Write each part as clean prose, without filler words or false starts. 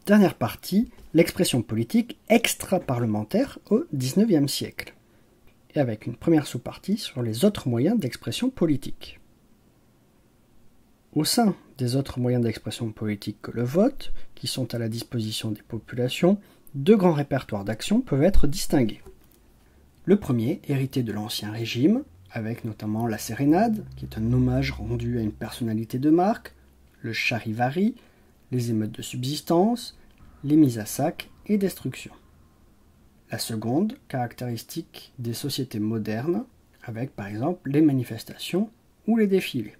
Dernière partie, l'expression politique extra-parlementaire au XIXe siècle. Et avec une première sous-partie sur les autres moyens d'expression politique. Au sein des autres moyens d'expression politique que le vote, qui sont à la disposition des populations, deux grands répertoires d'action peuvent être distingués. Le premier, hérité de l'Ancien Régime, avec notamment la sérénade, qui est un hommage rendu à une personnalité de marque, le charivari, les émeutes de subsistance, les mises à sac et destruction. La seconde, caractéristique des sociétés modernes, avec par exemple les manifestations ou les défilés.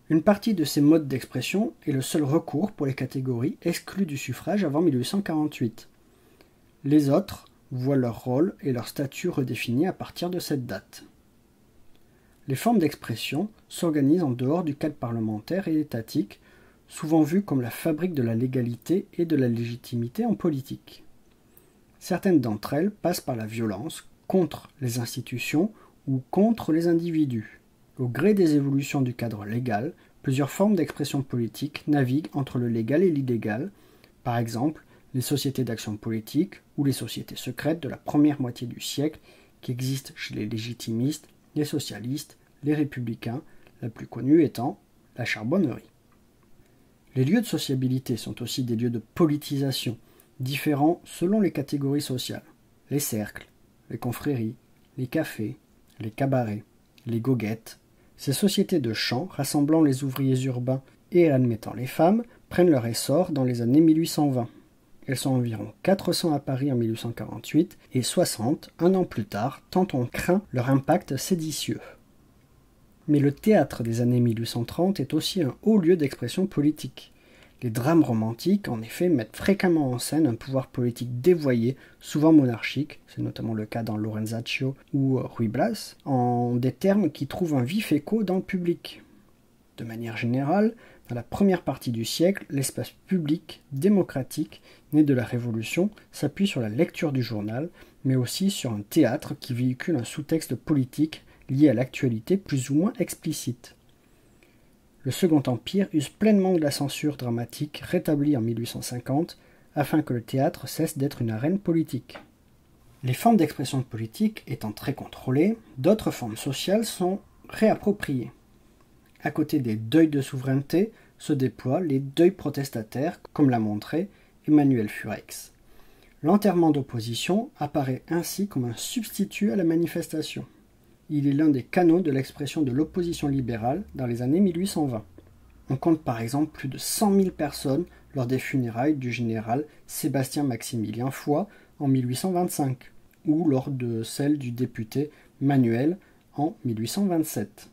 Une partie de ces modes d'expression est le seul recours pour les catégories exclues du suffrage avant 1848. Les autres voient leur rôle et leur statut redéfinis à partir de cette date. Les formes d'expression s'organisent en dehors du cadre parlementaire et étatique, souvent vues comme la fabrique de la légalité et de la légitimité en politique. Certaines d'entre elles passent par la violence contre les institutions ou contre les individus. Au gré des évolutions du cadre légal, plusieurs formes d'expression politique naviguent entre le légal et l'illégal, par exemple les sociétés d'action politique ou les sociétés secrètes de la première moitié du siècle qui existent chez les légitimistes, les socialistes, les républicains, la plus connue étant la charbonnerie. Les lieux de sociabilité sont aussi des lieux de politisation, différents selon les catégories sociales. Les cercles, les confréries, les cafés, les cabarets, les goguettes. Ces sociétés de chant, rassemblant les ouvriers urbains et admettant les femmes, prennent leur essor dans les années 1820. Elles sont environ 400 à Paris en 1848 et 60 un an plus tard, tant on craint leur impact séditieux. Mais le théâtre des années 1830 est aussi un haut lieu d'expression politique. Les drames romantiques, en effet, mettent fréquemment en scène un pouvoir politique dévoyé, souvent monarchique, c'est notamment le cas dans Lorenzaccio ou Ruy Blas, en des termes qui trouvent un vif écho dans le public. De manière générale, dans la première partie du siècle, l'espace public, démocratique, né de la Révolution, s'appuie sur la lecture du journal, mais aussi sur un théâtre qui véhicule un sous-texte politique lié à l'actualité plus ou moins explicite. Le Second Empire use pleinement de la censure dramatique rétablie en 1850 afin que le théâtre cesse d'être une arène politique. Les formes d'expression politique étant très contrôlées, d'autres formes sociales sont réappropriées. À côté des deuils de souveraineté se déploient les deuils protestataires, comme l'a montré Emmanuel Furex. L'enterrement d'opposition apparaît ainsi comme un substitut à la manifestation. Il est l'un des canaux de l'expression de l'opposition libérale dans les années 1820. On compte par exemple plus de 100 000 personnes lors des funérailles du général Sébastien-Maximilien Foy en 1825, ou lors de celles du député Manuel en 1827.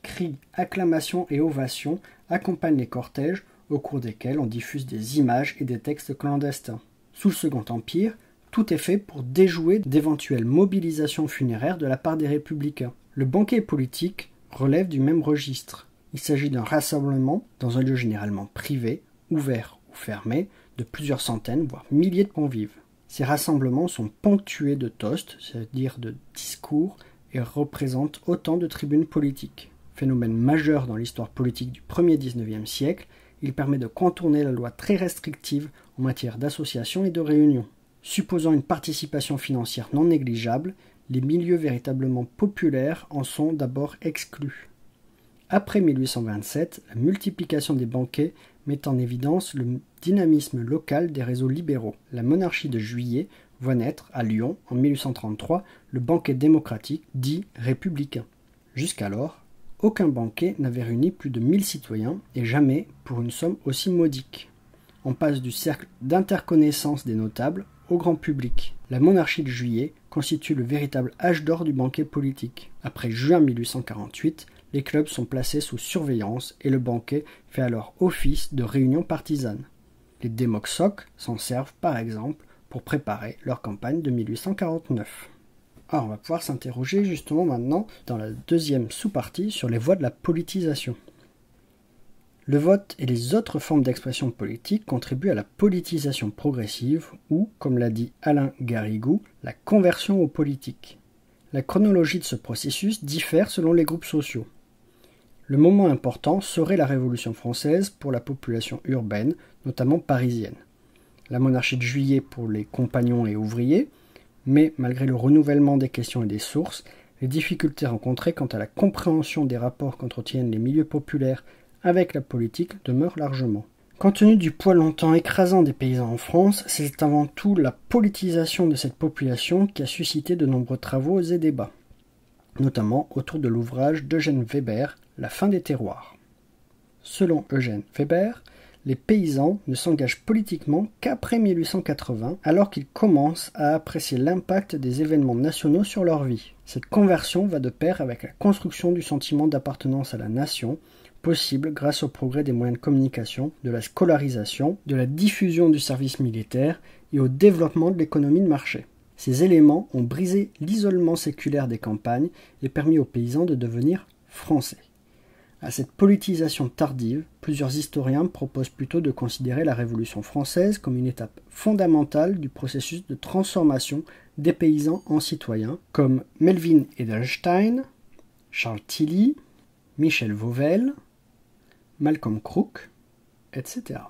Cris, acclamations et ovations accompagnent les cortèges au cours desquels on diffuse des images et des textes clandestins. Sous le Second Empire, tout est fait pour déjouer d'éventuelles mobilisations funéraires de la part des républicains. Le banquet politique relève du même registre. Il s'agit d'un rassemblement dans un lieu généralement privé, ouvert ou fermé, de plusieurs centaines, voire milliers de convives. Ces rassemblements sont ponctués de toasts, c'est-à-dire de discours, et représentent autant de tribunes politiques. Phénomène majeur dans l'histoire politique du 1er XIXe siècle, il permet de contourner la loi très restrictive en matière d'association et de réunion. Supposant une participation financière non négligeable, les milieux véritablement populaires en sont d'abord exclus. Après 1827, la multiplication des banquets met en évidence le dynamisme local des réseaux libéraux. La monarchie de Juillet voit naître, à Lyon, en 1833, le banquet démocratique dit républicain. Jusqu'alors, aucun banquet n'avait réuni plus de 1000 citoyens, et jamais pour une somme aussi modique. On passe du cercle d'interconnaissance des notables au grand public. La monarchie de Juillet constitue le véritable âge d'or du banquet politique. Après juin 1848, les clubs sont placés sous surveillance et le banquet fait alors office de réunion partisane. Les démoxocs s'en servent par exemple pour préparer leur campagne de 1849. Alors on va pouvoir s'interroger justement maintenant dans la deuxième sous-partie sur les voies de la politisation. Le vote et les autres formes d'expression politique contribuent à la politisation progressive ou, comme l'a dit Alain Garrigou, la conversion au politique. La chronologie de ce processus diffère selon les groupes sociaux. Le moment important serait la Révolution française pour la population urbaine, notamment parisienne. La monarchie de Juillet pour les compagnons et ouvriers, mais malgré le renouvellement des questions et des sources, les difficultés rencontrées quant à la compréhension des rapports qu'entretiennent les milieux populaires avec la politique demeurent largement. Compte tenu du poids longtemps écrasant des paysans en France, c'est avant tout la politisation de cette population qui a suscité de nombreux travaux et débats, notamment autour de l'ouvrage d'Eugène Weber, La fin des terroirs. Selon Eugène Weber, les paysans ne s'engagent politiquement qu'après 1880, alors qu'ils commencent à apprécier l'impact des événements nationaux sur leur vie. Cette conversion va de pair avec la construction du sentiment d'appartenance à la nation, possible grâce au progrès des moyens de communication, de la scolarisation, de la diffusion du service militaire et au développement de l'économie de marché. Ces éléments ont brisé l'isolement séculaire des campagnes et permis aux paysans de devenir français. À cette politisation tardive, plusieurs historiens proposent plutôt de considérer la Révolution française comme une étape fondamentale du processus de transformation des paysans en citoyens, comme Melvin Edelstein, Charles Tilly, Michel Vauvel, Malcolm Crook, etc.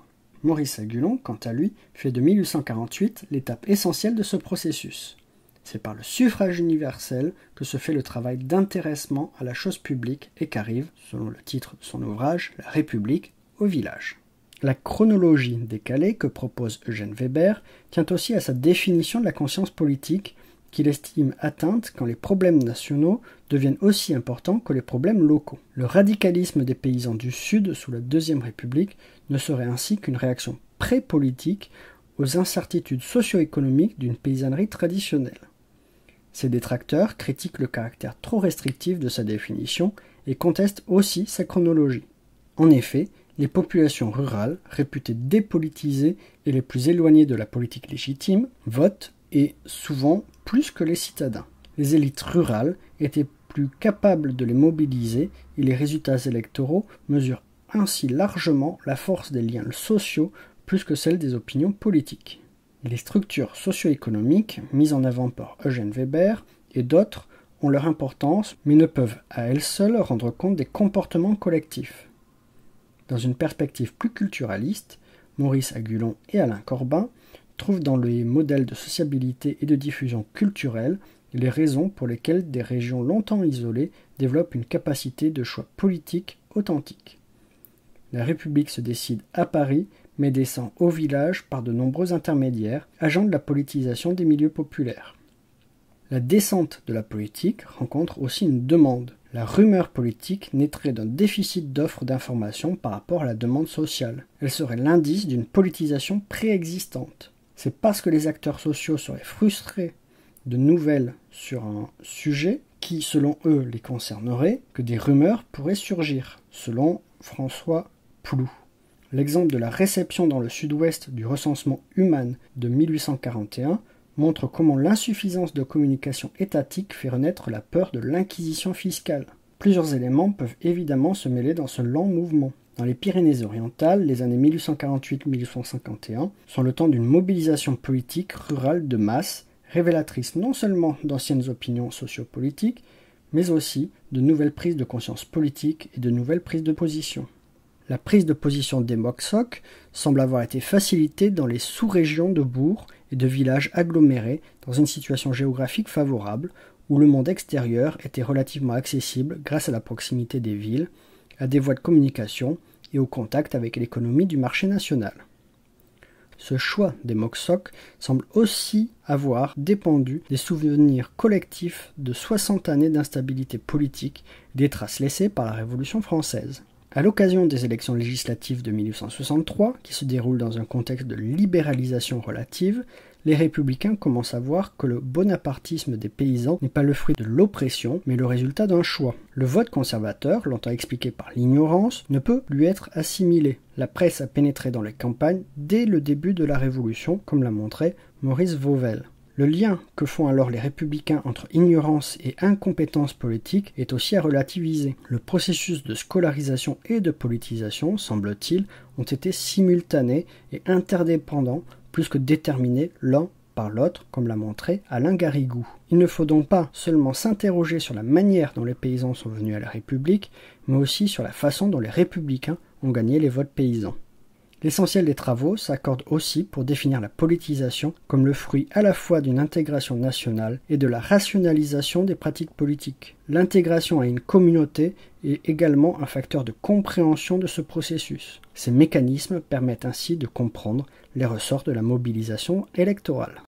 Maurice Agulon, quant à lui, fait de 1848 l'étape essentielle de ce processus. C'est par le suffrage universel que se fait le travail d'intéressement à la chose publique et qu'arrive, selon le titre de son ouvrage, La République au village. La chronologie décalée que propose Eugène Weber tient aussi à sa définition de la conscience politique qu'il estime atteinte quand les problèmes nationaux deviennent aussi importants que les problèmes locaux. Le radicalisme des paysans du Sud sous la Deuxième République ne serait ainsi qu'une réaction pré-politique aux incertitudes socio-économiques d'une paysannerie traditionnelle. Ses détracteurs critiquent le caractère trop restrictif de sa définition et contestent aussi sa chronologie. En effet, les populations rurales, réputées dépolitisées et les plus éloignées de la politique légitime, votent, et souvent plus que les citadins. Les élites rurales étaient plus capables de les mobiliser et les résultats électoraux mesurent ainsi largement la force des liens sociaux plus que celle des opinions politiques. Les structures socio-économiques mises en avant par Eugène Weber et d'autres ont leur importance mais ne peuvent à elles seules rendre compte des comportements collectifs. Dans une perspective plus culturaliste, Maurice Agulon et Alain Corbin trouvent dans les modèles de sociabilité et de diffusion culturelle les raisons pour lesquelles des régions longtemps isolées développent une capacité de choix politique authentique. La République se décide à Paris, mais descend au village par de nombreux intermédiaires, agents de la politisation des milieux populaires. La descente de la politique rencontre aussi une demande. La rumeur politique naîtrait d'un déficit d'offres d'informations par rapport à la demande sociale. Elle serait l'indice d'une politisation préexistante. C'est parce que les acteurs sociaux seraient frustrés de nouvelles sur un sujet qui, selon eux, les concernerait, que des rumeurs pourraient surgir, selon François Ploux. L'exemple de la réception dans le sud-ouest du recensement humain de 1841 montre comment l'insuffisance de communication étatique fait renaître la peur de l'inquisition fiscale. Plusieurs éléments peuvent évidemment se mêler dans ce lent mouvement. Dans les Pyrénées-Orientales, les années 1848-1851 sont le temps d'une mobilisation politique rurale de masse, révélatrice non seulement d'anciennes opinions sociopolitiques, mais aussi de nouvelles prises de conscience politique et de nouvelles prises de position. La prise de position des Moksok semble avoir été facilitée dans les sous-régions de bourgs et de villages agglomérés dans une situation géographique favorable où le monde extérieur était relativement accessible grâce à la proximité des villes, à des voies de communication et au contact avec l'économie du marché national. Ce choix des Moksok semble aussi avoir dépendu des souvenirs collectifs de 60 années d'instabilité politique, des traces laissées par la Révolution française. À l'occasion des élections législatives de 1863, qui se déroulent dans un contexte de libéralisation relative, les républicains commencent à voir que le bonapartisme des paysans n'est pas le fruit de l'oppression, mais le résultat d'un choix. Le vote conservateur, longtemps expliqué par l'ignorance, ne peut lui être assimilé. La presse a pénétré dans les campagnes dès le début de la Révolution, comme l'a montré Maurice Vauvel. Le lien que font alors les républicains entre ignorance et incompétence politique est aussi à relativiser. Le processus de scolarisation et de politisation, semble-t-il, ont été simultanés et interdépendants plus que déterminés l'un par l'autre, comme l'a montré Alain Garrigou. Il ne faut donc pas seulement s'interroger sur la manière dont les paysans sont venus à la République, mais aussi sur la façon dont les républicains ont gagné les votes paysans. L'essentiel des travaux s'accorde aussi pour définir la politisation comme le fruit à la fois d'une intégration nationale et de la rationalisation des pratiques politiques. L'intégration à une communauté est également un facteur de compréhension de ce processus. Ces mécanismes permettent ainsi de comprendre les ressorts de la mobilisation électorale.